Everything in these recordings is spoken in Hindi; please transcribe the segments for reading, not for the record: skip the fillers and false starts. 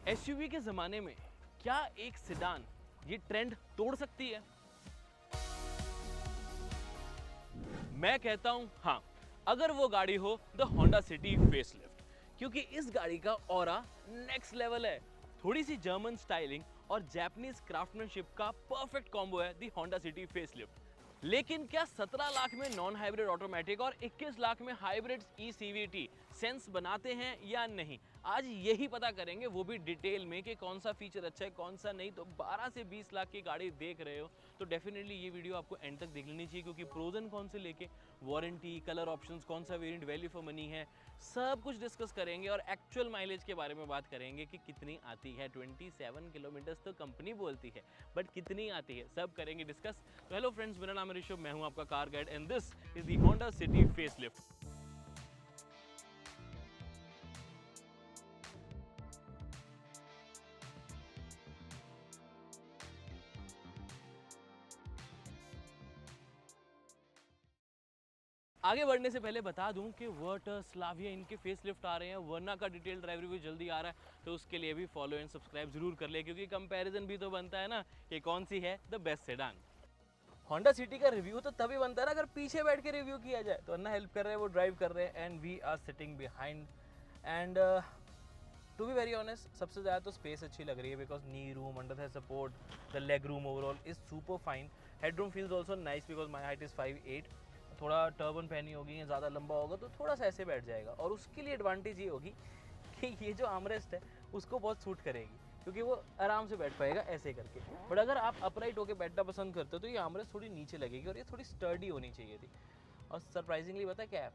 एसयूवी के ज़माने में क्या एक सेडान ये ट्रेंड तोड़ सकती है? मैं कहता हूं हाँ, अगर वो गाड़ी हो द होंडा सिटी फेसलिफ्ट, क्योंकि इस गाड़ी का ऑरा नेक्स्ट लेवल है। थोड़ी सी जर्मन स्टाइलिंग और जापानीज क्राफ्टमैनशिप का परफेक्ट कॉम्बो है दी होंडा सिटी फेसलिफ्ट। लेकिन क्या 17 लाख में नॉन हाइब्रिड ऑटोमेटिक और 21 लाख में हाइब्रिड ई सीवीटी सेंस बनाते हैं या नहीं, आज यही पता करेंगे, वो भी डिटेल में कि कौन सा फीचर अच्छा है कौन सा नहीं। तो 12 से 20 लाख की गाड़ी देख रहे हो तो डेफिनेटली ये वीडियो आपको एंड तक देख लेनी चाहिए, क्योंकि प्रोज एंड कौन से लेके वारंटी, कलर ऑप्शंस, कौन सा वेरिएंट वैल्यू फॉर मनी है, सब कुछ डिस्कस करेंगे और एक्चुअल माइलेज के बारे में बात करेंगे कि कितनी आती है। 27 किलोमीटर तो कंपनी बोलती है, बट कितनी आती है सब करेंगे डिस्कस। तो हेलो फ्रेंड्स, मेरा नाम है ऋषभ, मैं हूं आपका car guide and this is the Honda City facelift. आगे बढ़ने से पहले बता दूं कि वर्ट, स्लाविया इनके फेसलिफ्ट आ रहे हैं, वरना का डिटेल ड्राइव रिव्यू जल्दी आ रहा है, तो उसके लिए भी फॉलो एंड सब्सक्राइब जरूर कर ले, क्योंकि कंपैरिजन भी तो बनता है ना कि कौन सी है the best sedan. Honda City का रिव्यू तो तभी बनता है ना अगर पीछे बैठ के रिव्यू किया जाए। तो अन्ना हेल्प कर रहे हैं, वो ड्राइव कर रहे हैं and we are sitting behind. And to be very honest, सबसे ज़्यादा तो स्पेस अच्छी लग रही है, because knee room, under the support, the leg room overall is super fine. Head room feels also nice because my height is 5'8". थोड़ा टर्बन पहनी होगी, ज़्यादा लंबा होगा तो थोड़ा सा ऐसे बैठ जाएगा, और उसके लिए एडवांटेज ये होगी कि ये जो आर्मरेस्ट है उसको बहुत सूट करेगी, क्योंकि वो आराम से बैठ पाएगा ऐसे करके। बट अगर आप अपराइट होकर बैठना पसंद करते हो तो ये आर्मरेस्ट थोड़ी नीचे लगेगी, और ये थोड़ी स्टर्डी होनी चाहिए थी। और सरप्राइजिंगली पता है क्या है,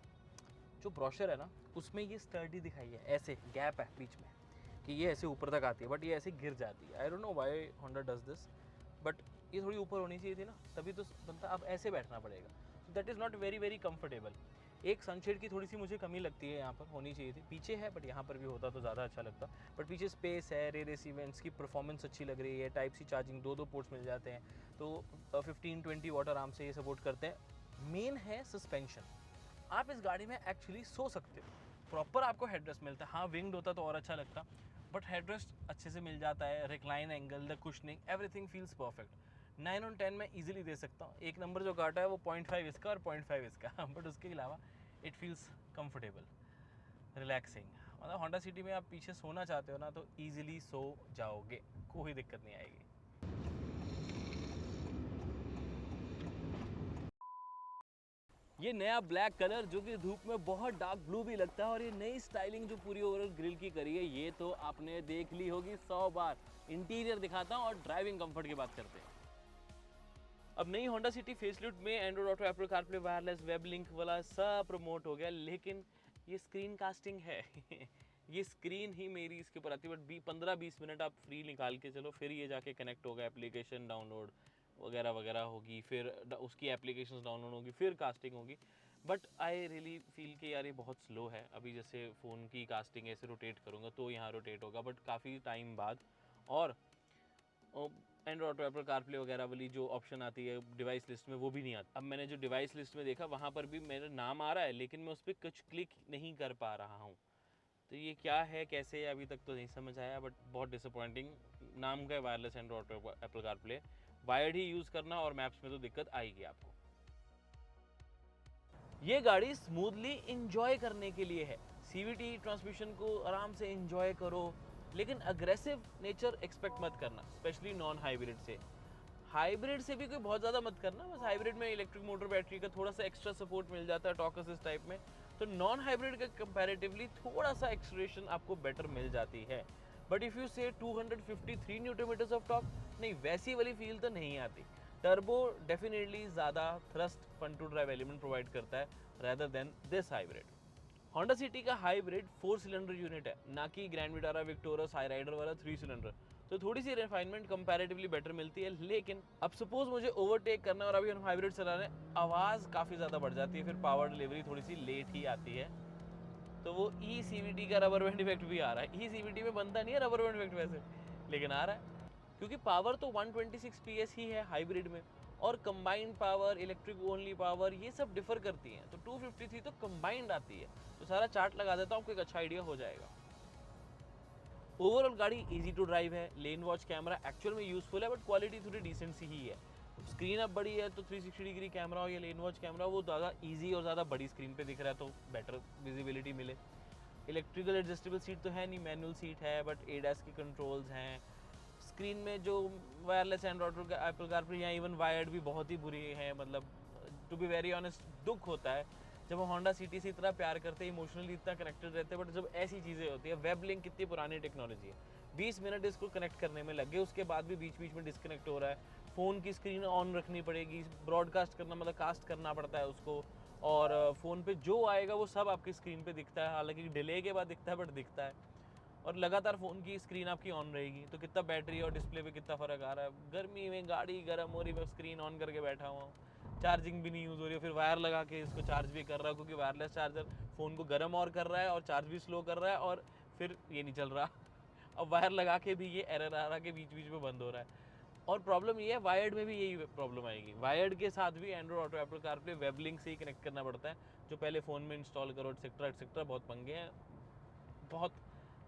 जो ब्रोशर है ना उसमें ये स्टर्डी दिखाई है, ऐसे गैप है बीच में कि ये ऐसे ऊपर तक आती है, बट ये ऐसे गिर जाती है। I don't know why Honda does this, but ये थोड़ी ऊपर होनी चाहिए थी ना, तभी तो बनता। अब ऐसे बैठना पड़ेगा, so that is not very very comfortable. एक सनशेड की थोड़ी सी मुझे कमी लगती है, यहाँ पर होनी चाहिए थी, पीछे है बट यहाँ पर भी होता तो ज़्यादा अच्छा लगता। बट पीछे स्पेस है, रेयर एसी वेंट्स की परफॉर्मेंस अच्छी लग रही है, टाइप सी चार्जिंग, दो पोर्ट्स मिल जाते हैं, तो 15-20 वाट आराम से ये सपोर्ट करते हैं। मेन है सस्पेंशन, आप इस गाड़ी में एक्चुअली सो सकते हो, प्रॉपर आपको हेडरेस्ट मिलता है। हाँ, विंग्ड होता तो और अच्छा लगता, बट हेडरेस्ट अच्छे से मिल जाता है, recline angle, the cushioning, everything feels perfect. 9 on 10 मैं इजीली दे सकता हूँ। एक नंबर जो काटा है वो 0.5 इसका और 0.5 इसका बट उसके अलावा इट फील्स कंफर्टेबल, रिलैक्सिंग। मतलब होंडा सिटी में आप पीछे सोना चाहते हो ना तो ईजिली सो जाओगे, कोई दिक्कत नहीं आएगी। ये नया ब्लैक कलर जो कि धूप में बहुत डार्क ब्लू भी लगता है, और ये नई स्टाइलिंग जो पूरी ओवरऑल ग्रिल की करी है, ये तो आपने देख ली होगी 100 बार। इंटीरियर दिखाता हूँ और ड्राइविंग कंफर्ट की बात करते हैं। अब नई होंडा सिटी फेसलिफ्ट में Android auto, apple CarPlay, wireless, web link वाला सब प्रमोट हो गया, लेकिन ये स्क्रीन कास्टिंग है ये स्क्रीन ही मेरी इसके ऊपर आती है, बट 15-20 मिनट आप फ्री निकाल के चलो, फिर ये जाके कनेक्ट होगा, एप्लीकेशन डाउनलोड वगैरह वगैरह होगी, फिर उसकी एप्लीकेशंस डाउनलोड होगी, फिर कास्टिंग होगी। बट आई रियली फील कि यार ये बहुत स्लो है। अभी जैसे फ़ोन की कास्टिंग ऐसे रोटेट करूँगा तो यहाँ रोटेट होगा, बट काफ़ी टाइम बाद। और एंड्रॉइड ऑटो, एप्पल कारप्ले वगैरह वाली जो ऑप्शन आती है डिवाइस लिस्ट में, वो भी नहीं आती। अब मैंने जो डिवाइस लिस्ट में देखा वहाँ पर भी मेरा नाम आ रहा है, लेकिन मैं उस पर कुछ क्लिक नहीं कर पा रहा हूँ। तो ये क्या है, कैसे है, अभी तक तो नहीं समझ आया, बट बहुत डिसअपॉइंटिंग। नाम का है wireless android auto, apple carplay, wired ही यूज़ करना, और मैप्स में तो दिक्कत आएगी आपको। ये गाड़ी स्मूथली इंजॉय करने के लिए है। सीवीटी ट्रांसमिशन को आराम से इंजॉय करो, लेकिन अग्रेसिव नेचर एक्सपेक्ट मत करना, स्पेशली नॉन हाइब्रिड से। हाइब्रिड से भी कोई बहुत ज़्यादा मत करना, बस हाइब्रिड में इलेक्ट्रिक मोटर बैटरी का थोड़ा सा एक्स्ट्रा सपोर्ट मिल जाता है टॉर्क असिस्ट टाइप में, तो नॉन हाइब्रिड का कंपैरेटिवली थोड़ा सा एक्सलेरेशन आपको बेटर मिल जाती है। बट इफ़ यू से 253 न्यूटन मीटर्स ऑफ टॉर्क, नहीं वैसी वाली फील तो नहीं आती। टर्बो डेफिनेटली ज़्यादा thrust fun to drive element provide करता है rather than this hybrid. Honda City का हाइब्रिड 4 सिलेंडर यूनिट है, ना कि ग्रैंड विटारा, विक्टोरस, हाई राइडर वाला 3 सिलेंडर। तो थोड़ी सी रिफाइनमेंट कंपैरेटिवली बेटर मिलती है, लेकिन अब सपोज मुझे ओवरटेक करना है और अभी हम हाइब्रिड चला रहे हैं, आवाज़ काफ़ी ज़्यादा बढ़ जाती है, फिर पावर डिलीवरी थोड़ी सी लेट ही आती है। तो वो ई सीवीटी का रबर बैंड इफेक्ट भी आ रहा है। ई सीवीटी में बनता नहीं है रबर बैंड इफेक्ट वैसे, लेकिन आ रहा है, क्योंकि पावर तो 126 PS ही है हाइब्रिड में, और combined power, electric only power, ये सब डिफर करती हैं। तो 253 तो कंबाइंड आती है। तो सारा चार्ट लगा देता हूँ, आपको एक अच्छा आइडिया हो जाएगा। ओवरऑल गाड़ी इजी टू ड्राइव है, लेन वॉच कैमरा एक्चुअल में यूजफुल है, बट क्वालिटी थोड़ी डिसेंट सी ही है। स्क्रीन अब बड़ी है तो 360 डिग्री कैमरा हो या लेन वॉच कैमरा, वो ज़्यादा इजी और ज़्यादा बड़ी स्क्रीन पे दिख रहा है तो बेटर विजिबिलिटी मिले। इलेक्ट्रिकल एडजस्टेबल सीट तो है नहीं, मैनुअल सीट है, बट एडास के कंट्रोल्स हैं। स्क्रीन में जो वायरलेस एंड्रॉइड का एप्पल कारप्ले या इवन वायर्ड भी बहुत ही बुरी है। मतलब टू बी वेरी ऑनेस्ट दुख होता है जब हम होंडा सिटी से इतना प्यार करते हैं, इमोशनली इतना कनेक्टेड रहते हैं, बट जब ऐसी चीज़ें होती है। वेब लिंक कितनी पुरानी टेक्नोलॉजी है, 20 मिनट इसको कनेक्ट करने में लग गए, उसके बाद भी बीच बीच में डिस्कनेक्ट हो रहा है। फ़ोन की स्क्रीन ऑन रखनी पड़ेगी, ब्रॉडकास्ट करना मतलब कास्ट करना पड़ता है उसको, और फ़ोन पे जो आएगा वो सब आपकी स्क्रीन पे दिखता है, हालांकि डिले के बाद दिखता है बट दिखता है। और लगातार फ़ोन की स्क्रीन आपकी ऑन रहेगी तो कितना बैटरी और डिस्प्ले पे कितना फ़र्क आ रहा है। गर्मी में गाड़ी गर्म हो रही, मैं स्क्रीन ऑन करके बैठा हुआ हूँ, चार्जिंग भी नहीं यूज़ हो रही है, फिर वायर लगा के इसको चार्ज भी कर रहा हूँ, क्योंकि वायरलेस चार्जर फ़ोन को गर्म और कर रहा है और चार्ज भी स्लो कर रहा है, और फिर ये नहीं चल रहा। अब वायर लगा के भी ये एरर आ रहा है कि बीच बीच में बंद हो रहा है। और प्रॉब्लम ये है, वायर्ड में भी यही प्रॉब्लम आएगी। वायर्ड के साथ भी Android auto, apple CarPlay, web link से ही कनेक्ट करना पड़ता है, जो पहले फ़ोन में इंस्टॉल करो एक्सेट्रा एक्सेट्रा, बहुत पंगे हैं, बहुत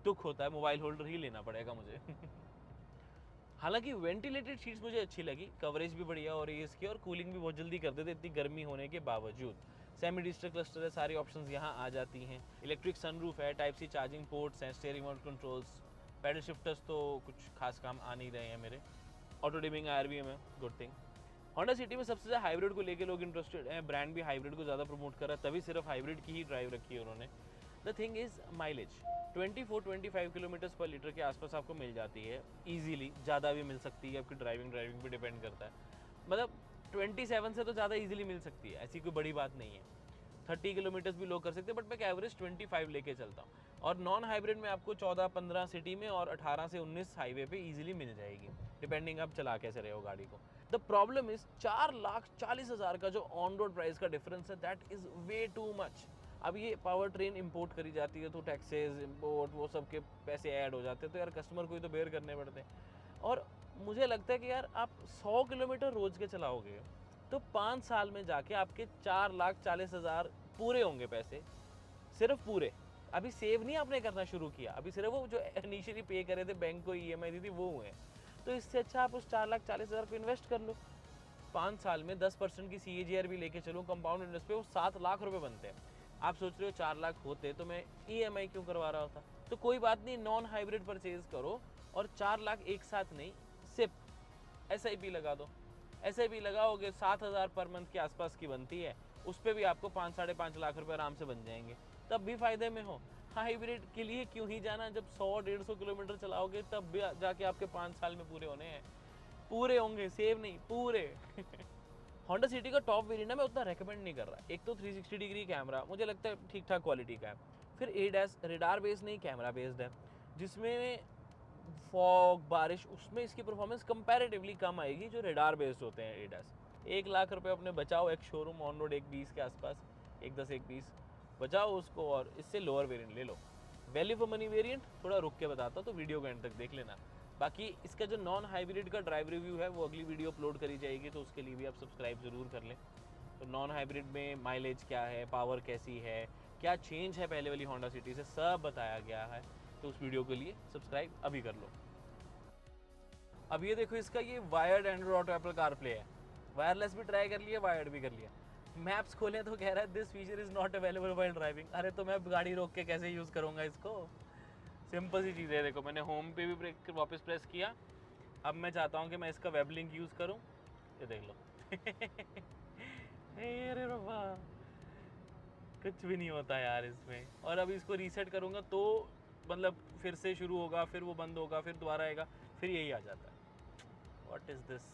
दुख होता है। मोबाइल होल्डर ही लेना पड़ेगा मुझे। हालांकि वेंटिलेटेड सीट्स मुझे अच्छी लगी, कवरेज भी बढ़िया हो रही है इसकी, और कूलिंग भी बहुत जल्दी कर देते इतनी गर्मी होने के बावजूद। सेमी डिजिटल क्लस्टर है, सारी ऑप्शंस यहाँ आ जाती हैं। इलेक्ट्रिक सनरूफ है, टाइप सी चार्जिंग पोर्ट्स हैं, steering remote controls, paddle shifters तो कुछ खास काम आ नहीं रहे हैं मेरे। ऑटो डिमिंग आरबीएम है, गुड थिंग। होंडा सिटी में सबसे ज़्यादा हाइब्रिड को लेके लोग इंटरेस्टेड हैं, ब्रांड भी हाइब्रिड को ज़्यादा प्रमोट कर रहा है, तभी सिर्फ हाइब्रिड की ही ड्राइव रखी है उन्होंने। The thing is mileage 24-25 kilometres पर लीटर के आसपास आपको मिल जाती है ईजीली, ज़्यादा भी मिल सकती है, आपकी ड्राइविंग पे डिपेंड करता है। मतलब 27 से तो ज़्यादा ईजिली मिल सकती है, ऐसी कोई बड़ी बात नहीं है। 30 किलोमीटर्स भी लोग कर सकते हैं, बट मैं एवरेज 25 लेके चलता हूँ। और नॉन हाइब्रिड में आपको 14-15 सिटी में और 18 से 19 हाईवे पे इजीली मिल जाएगी, डिपेंडिंग आप चला कैसे रहे हो गाड़ी को। द प्रॉब्लम इज 4,40,000 का जो ऑन रोड प्राइस का डिफरेंस है, that is way too much. अब ये पावर ट्रेन इंपोर्ट करी जाती है तो टैक्सेस इंपोर्ट वो सब के पैसे ऐड हो जाते हैं, तो यार कस्टमर को ही तो बेयर करने पड़ते हैं। और मुझे लगता है कि यार आप 100 किलोमीटर रोज के चलाओगे तो 5 साल में जाके आपके 4,40,000 पूरे होंगे पैसे, सिर्फ पूरे। अभी सेव नहीं आपने करना शुरू किया, अभी सिर्फ वो जो इनिशियली पे करे थे बैंक को, ईएमआई दी थी, वो हुए। तो इससे अच्छा आप उस 4,40,000 को इन्वेस्ट कर लो। 5 साल में 10% की CAGR भी लेके चलो कंपाउंड इंटरेस्ट पे, वो 7 लाख रुपए बनते हैं। आप सोच रहे हो 4 लाख होते तो मैं EMI क्यों करवा रहा होता। तो कोई बात नहीं, नॉन हाइब्रिड परचेज करो और 4 लाख एक साथ नहीं, सिर्फ SIP लगा दो। SIP लगाओगे 7,000 पर मंथ के आसपास की बनती है, उस पर भी आपको 5-5.5 लाख रुपए आराम से बन जाएंगे, तब भी फायदे में हो। हाइब्रिड के लिए क्यों ही जाना, जब 100-150 किलोमीटर चलाओगे तब भी जाके आपके 5 साल में पूरे होने हैं। पूरे होंगे, सेव नहीं, पूरे। होंडा सिटी का टॉप वेरिएंट है, मैं उतना रेकमेंड नहीं कर रहा। एक तो 360 डिग्री कैमरा मुझे लगता है ठीक ठाक क्वालिटी का है, फिर एडैस रेडार बेस्ड नहीं कैमरा बेस्ड है, जिसमें फॉग बारिश उसमें इसकी परफॉर्मेंस कंपैरेटिवली कम आएगी जो रेडार बेस्ड होते हैं एडैस। 1 लाख रुपए अपने बचाओ, एक शोरूम ऑन रोड 1.20 के आसपास, 1.10 1.20 बचाओ उसको, और इससे लोअर वेरिएंट ले लो। वैल्यू फॉर मनी वेरिएंट थोड़ा रुक के बताता हूँ, तो वीडियो को एंड तक देख लेना। बाकी इसका जो नॉन हाइब्रिड का ड्राइव रिव्यू है वो अगली वीडियो अपलोड करी जाएगी, तो उसके लिए भी आप सब्सक्राइब ज़रूर कर लें। तो नॉन हाइब्रिड में माइलेज क्या है, पावर कैसी है, क्या चेंज है पहले वाली होंडा सिटी से, सब बताया गया है। तो उस वीडियो के लिए सब्सक्राइब अभी कर लो। अब ये देखो, इसका ये wired Android auto apple CarPlay है, वायरलेस भी ट्राई कर लिया, वायर्ड भी कर लिया। मैप्स खोले तो कह रहा है this feature is not available while driving. अरे तो मैं गाड़ी रोक के कैसे यूज़ करूँगा इसको। सिंपल सी चीज़ है। देखो मैंने होम पे भी ब्रेक वापस प्रेस किया, अब मैं चाहता हूँ कि मैं इसका वेब लिंक यूज़ करूँ, ये देख लो। अरे बाबा, कुछ भी नहीं होता यार इसमें। और अब इसको रीसेट करूँगा तो मतलब फिर से शुरू होगा, फिर वो बंद होगा, फिर दोबारा आएगा, फिर यही आ जाता है। What is this.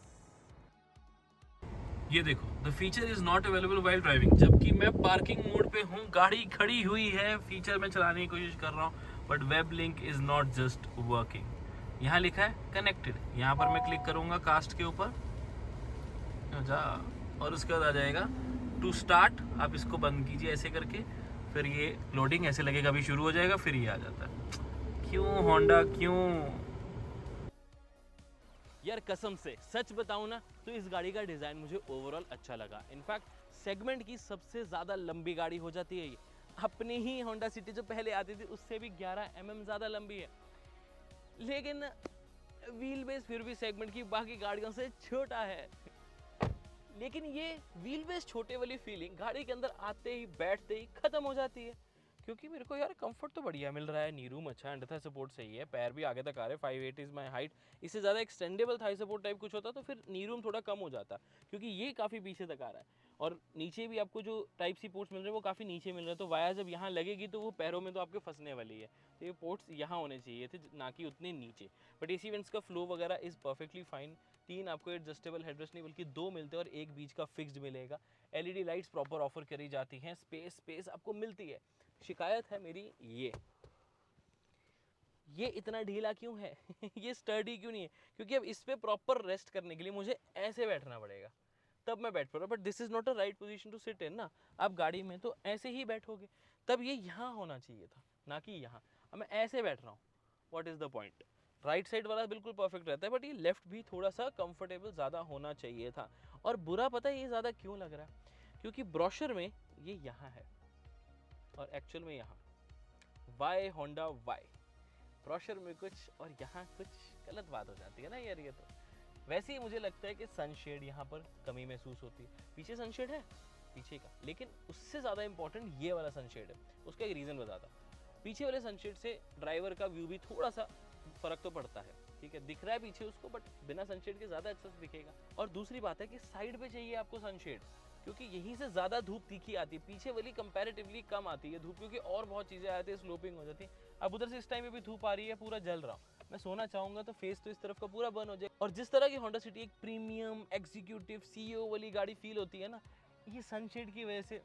ये देखो, the feature is not available while driving, जबकि मैं पार्किंग मोड पे हूँ, गाड़ी खड़ी हुई है, फीचर मैं चलाने की कोशिश कर रहा हूँ, but web link is not just working. यहाँ लिखा है कनेक्टेड, यहाँ पर मैं क्लिक करूँगा कास्ट के ऊपर जा, और उसके बाद आ जाएगा टू स्टार्ट। आप इसको बंद कीजिए ऐसे करके, फिर ये लोडिंग ऐसे लगेगा, अभी शुरू हो जाएगा, फिर ये आ जाता है। क्यों होंडा क्यों। यार कसम से सच बताऊं ना, तो इस गाड़ी का डिज़ाइन मुझे ओवरऑल अच्छा लगा। इनफैक्ट सेगमेंट की सबसे ज़्यादा लंबी गाड़ी हो जाती है ये। अपनी ही होंडा सिटी जो पहले आती थी उससे भी 11 mm ज़्यादा लंबी है। लेकिन व्हील बेस फिर भी सेगमेंट की बाकी गाड़ियों से छोटा है। लेकिन ये व्हील बेस छोटे वाली फीलिंग गाड़ी के अंदर आते ही बैठते ही खत्म हो जाती है, क्योंकि मेरे को यार कंफर्ट तो बढ़िया मिल रहा है, नी रूम अच्छा है, अंडर थाई सपोर्ट सही है, पैर भी आगे तक आ रहे हैं, 5'8" इज माय हाइट। इससे ज़्यादा एक्सटेंडेबल थाई सपोर्ट टाइप कुछ होता तो फिर नी रूम थोड़ा कम हो जाता, क्योंकि ये काफ़ी पीछे तक आ रहा है। और नीचे भी आपको जो टाइप सी पोर्ट्स मिल रहे हैं वो काफ़ी नीचे मिल रहे हैं, तो वाया जब यहाँ लगेगी तो वो पैरों में तो आपके फंसने वाली है। तो ये पोर्ट्स यहाँ होने चाहिए थे, ना कि उतने नीचे। बट एसी वेंट्स का फ्लो वगैरह इज़ परफेक्टली फाइन। 3 आपको एडजस्टेबल हेडरेस्ट नहीं बल्कि 2 मिलते हैं और एक बीच का फिक्स्ड मिलेगा। एलईडी लाइट्स प्रॉपर ऑफर करी जाती हैं, स्पेस आपको मिलती है। शिकायत है मेरी ये इतना ढीला क्यों है ये स्टर्डी क्यों नहीं है, क्योंकि अब इस पे प्रॉपर रेस्ट करने के लिए मुझे ऐसे बैठना पड़ेगा, तब मैं बैठ पा रहा हूँ। But this is not a right position to sit in ना। आप गाड़ी में तो ऐसे ही बैठोगे, तब ये यहाँ होना चाहिए था, ना कि यहाँ। अब मैं ऐसे बैठ रहा हूँ, what is the point. Right side वाला बिल्कुल परफेक्ट रहता है, बट ये लेफ्ट भी थोड़ा सा कंफर्टेबल ज़्यादा होना चाहिए था। और बुरा पता है ये ज़्यादा क्यों लग रहा है, क्योंकि ब्रोशर में ये यहाँ है और एक्चुअल में यहाँ। वाई होंडा वाई, ब्रोशर में कुछ और यहाँ कुछ गलत बात हो जाती है ना यार। ये तो वैसे ही मुझे लगता है कि सनशेड यहाँ पर कमी महसूस होती है। पीछे सनशेड है पीछे का, लेकिन उससे ज़्यादा इंपॉर्टेंट ये वाला सनशेड है। उसका एक रीज़न बताता हूँ। पीछे वाले सनशेड से ड्राइवर का व्यू भी थोड़ा सा फ़र्क तो पड़ता है, ठीक है, दिख रहा है पीछे उसको, बट बिना सनशेड के ज़्यादा अच्छा से दिखेगा। और दूसरी बात है कि साइड पे चाहिए आपको सनशेड, क्योंकि यहीं से ज़्यादा धूप तीखी आती है, पीछे वाली कंपैरेटिवली कम आती है धूप, क्योंकि और बहुत चीज़ें आती है, स्लोपिंग हो जाती है। अब उधर से इस टाइम पे भी धूप आ रही है, पूरा जल रहा हूँ, मैं सोना चाहूँगा तो फेस तो इस तरफ का पूरा बर्न हो जाए। और जिस तरह की होंडा सिटी एक प्रीमियम एग्जीक्यूटिव सीईओ वाली गाड़ी फील होती है ना, ये सनशेड की वजह से।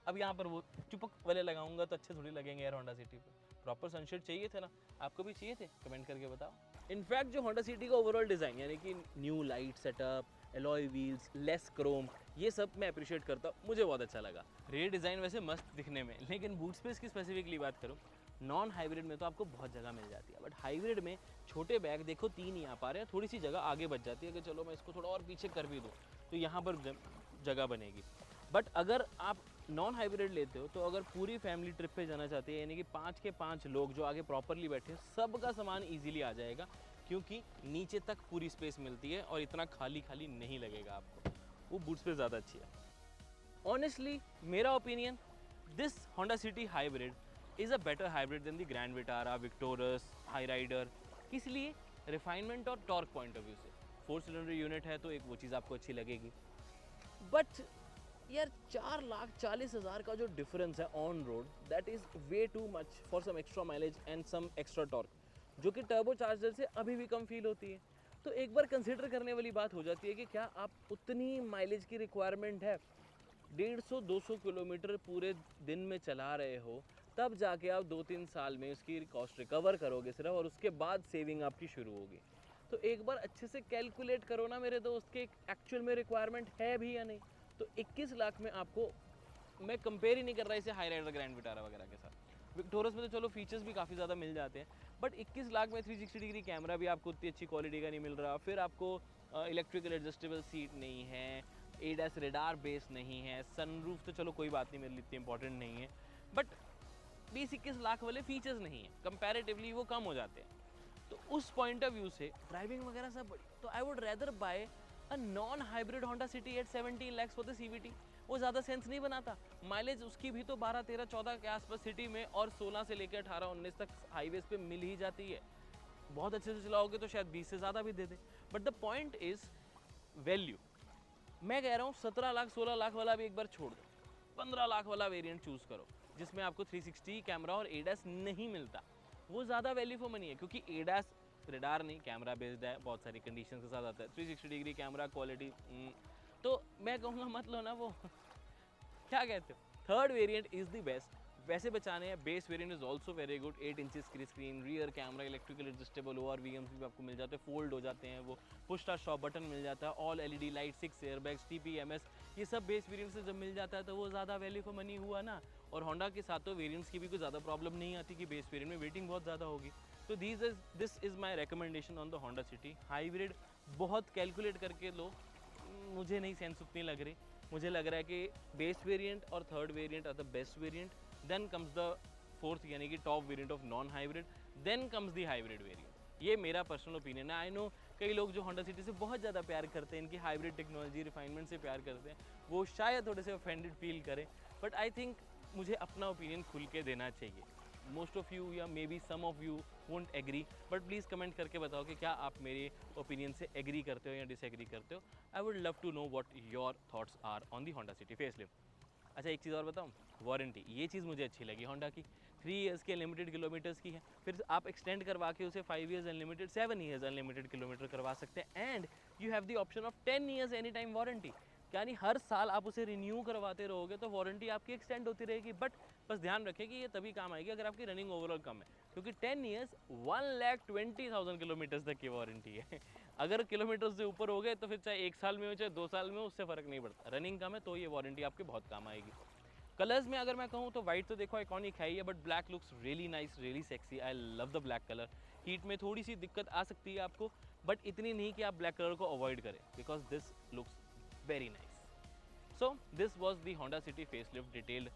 अब यहाँ पर वो चुपक वाले लगाऊंगा तो अच्छे थोड़ी लगेंगे यार होंडा सिटी पे। प्रॉपर सनशेड चाहिए थे ना, आपको भी चाहिए थे, कमेंट करके बताओ। इनफैक्ट जो होंडा सिटी का ओवरऑल डिज़ाइन, यानी कि new light setup, alloy wheels, less Chrome, ये सब मैं अप्रिशिएट करता हूँ, मुझे बहुत अच्छा लगा। रेयर डिज़ाइन वैसे मस्त दिखने में, लेकिन बूट स्पेस की स्पेसिफिकली बात करूँ, नॉन हाइब्रिड में तो आपको बहुत जगह मिल जाती है, बट हाइब्रिड में छोटे बैग देखो 3 ही आ पा रहे हैं, थोड़ी सी जगह आगे बच जाती है कि चलो मैं इसको थोड़ा और पीछे कर भी दूँ तो यहाँ पर जगह बनेगी। बट अगर आप नॉन हाइब्रिड लेते हो तो अगर पूरी फैमिली ट्रिप पे जाना चाहते हैं, यानी कि 5 के 5 लोग जो आगे प्रॉपरली बैठे, सबका सामान ईजिली आ जाएगा, क्योंकि नीचे तक पूरी स्पेस मिलती है और इतना खाली खाली नहीं लगेगा आपको। वो बूट स्पेस ज़्यादा अच्छी है। ऑनेस्टली मेरा opinion, this honda city hybrid is a better hybrid than the grand Vitara, विक्टोरस, hyryder. किस लिए? रिफाइनमेंट और टॉर्क पॉइंट ऑफ व्यू से। 4 सिलेंडर यूनिट है तो एक वो चीज़ आपको अच्छी लगेगी, बट यार 4,40,000 का जो डिफरेंस है on road, that is way too much for some extra mileage and some extra torque, जो कि टर्बो चार्जर से अभी भी कम फील होती है। तो एक बार कंसिडर करने वाली बात हो जाती है कि क्या आप उतनी माइलेज की रिक्वायरमेंट है, 150-200 किलोमीटर पूरे दिन में चला रहे हो, तब जाके आप 2-3 साल में उसकी कॉस्ट रिकवर करोगे सिर्फ, और उसके बाद सेविंग आपकी शुरू होगी। तो एक बार अच्छे से कैलकुलेट करो ना मेरे दोस्त के एक्चुअल में रिक्वायरमेंट है भी या नहीं। तो 21 लाख में आपको, मैं कंपेयर ही नहीं कर रहा इसे हाई राइडर, ग्रैंड विटारा वगैरह के साथ, विक्टोरस में तो चलो फीचर्स भी काफ़ी ज़्यादा मिल जाते हैं, बट 21 लाख में 360 डिग्री कैमरा भी आपको उतनी अच्छी क्वालिटी का नहीं मिल रहा, फिर आपको इलेक्ट्रिकल एडजस्टेबल सीट नहीं है, एडस रेडार बेस नहीं है, सनरूफ तो चलो कोई बात नहीं, मेरे लिए इतनी इंपॉर्टेंट नहीं है, बट 20-21 लाख वाले फीचर्स नहीं है, कंपैरेटिवली वो कम हो जाते हैं। तो उस पॉइंट ऑफ व्यू से ड्राइविंग वगैरह सब बड़ी, तो I would rather buy a non hybrid Honda City at 17 lakhs for the CVT. वो ज़्यादा सेंस नहीं बनाता, माइलेज उसकी भी तो 12, 13, 14 के आसपास सिटी में, और 16 से लेकर 18, 19 तक हाईवेज पे मिल ही जाती है। बहुत अच्छे से चलाओगे तो शायद 20 से ज़्यादा भी दे दे, but the point is value. मैं कह रहा हूँ 17 लाख 16 लाख वाला भी एक बार छोड़ दो, 15 लाख वाला वेरिएंट चूज़ करो, जिसमें आपको 360 कैमरा और एडस नहीं मिलता। वो ज़्यादा वैल्यू फॉर मनी है, क्योंकि एडस रेडार नहीं, कैमरा बेस्ड है, बहुत सारी कंडीशन के साथ आता है, 360 डिग्री कैमरा क्वालिटी। तो मैं कहूँगा मत लो ना वो क्या कहते हो, third variant is the best. वैसे बचाने हैं, base variant is also very good, 8 inches की screen, rear camera, electrical adjustable ORVMs भी आपको मिल जाते हैं, फोल्ड हो जाते हैं, वो पुश स्टार्ट स्टॉप बटन मिल जाता है, all LED light, 6 airbags, TPMS, ये सब बेस वेरिएंट से जब मिल जाता है तो वो ज़्यादा वैल्यू फॉर मनी हुआ ना। और होंडा के साथ तो वेरिएंट्स की भी कोई ज़्यादा प्रॉब्लम नहीं आती कि बेस वेरिएंट में वेटिंग बहुत ज़्यादा होगी। तो this is my recommendation on the Honda city hybrid. बहुत कैलकुलेट करके लो, मुझे नहीं सेंस उतनी लग रही। मुझे लग रहा है कि बेस वेरिएंट और third variant are the best variant, then comes the fourth यानी कि top variant of non hybrid, then comes the hybrid variant. ये मेरा पर्सनल ओपिनियन है। आई नो कई लोग जो होंडा सिटी से बहुत ज़्यादा प्यार करते हैं, इनकी हाइब्रिड टेक्नोलॉजी रिफाइनमेंट से प्यार करते हैं, वो शायद थोड़े से ऑफेंडेड फील करें, बट आई थिंक मुझे अपना ओपिनियन खुल के देना चाहिए। मोस्ट ऑफ यू या maybe some of you won't agree, but please comment करके बताओ कि क्या आप मेरे ओपिनियन से एग्री करते हो या डिसएग्री करते हो। I would love to know what your thoughts are on the Honda City facelift. अच्छा एक चीज़ और बताऊँ, वारंटी, ये चीज़ मुझे अच्छी लगी होंडा की। 3 ईयर्स के अनलिमिटेड किलोमीटर्स की है, फिर आप एक्सटेंड करवा के उसे 5 years unlimited, 7 years unlimited kilometre करवा सकते हैं। And you have the option of 10 years any time warranty, यानी हर साल आप उसे रिन्यू करवाते रहोगे तो वारंटी आपकी एक्सटेंड होती रहेगी। बट बस ध्यान रखें कि ये तभी काम आएगी अगर आपकी रनिंग ओवरऑल कम है, क्योंकि 10 ईयर्स 1,20,000 किलोमीटर्स तक की वारंटी है। अगर किलोमीटर से ऊपर हो गए तो फिर चाहे 1 साल में हो चाहे 2 साल में हो, उससे फ़र्क नहीं पड़ता। रनिंग कम है तो ये वारंटी आपके बहुत काम आएगी। कलर्स में अगर मैं कहूँ तो वाइट तो देखो आइकॉनिक है ही है, but black looks really nice, really sexy. I love the black colour. Heat में थोड़ी सी दिक्कत आ सकती है आपको, बट इतनी नहीं कि आप ब्लैक कलर को अवॉइड करें, because this looks very nice. So this was the Honda City facelift detailed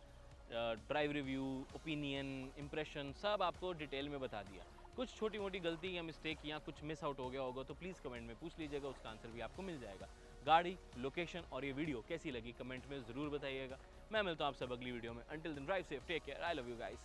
drive review, opinion, impression सब आपको डिटेल में बता दिया। कुछ छोटी मोटी गलती या मिस्टेक या कुछ मिस आउट हो गया होगा तो प्लीज़ कमेंट में पूछ लीजिएगा, उसका आंसर भी आपको मिल जाएगा। गाड़ी, लोकेशन और ये वीडियो कैसी लगी कमेंट में ज़रूर बताइएगा। मैं मिलता हूँ आपसे अगली वीडियो में। Until then drive safe, take care, I love you guys.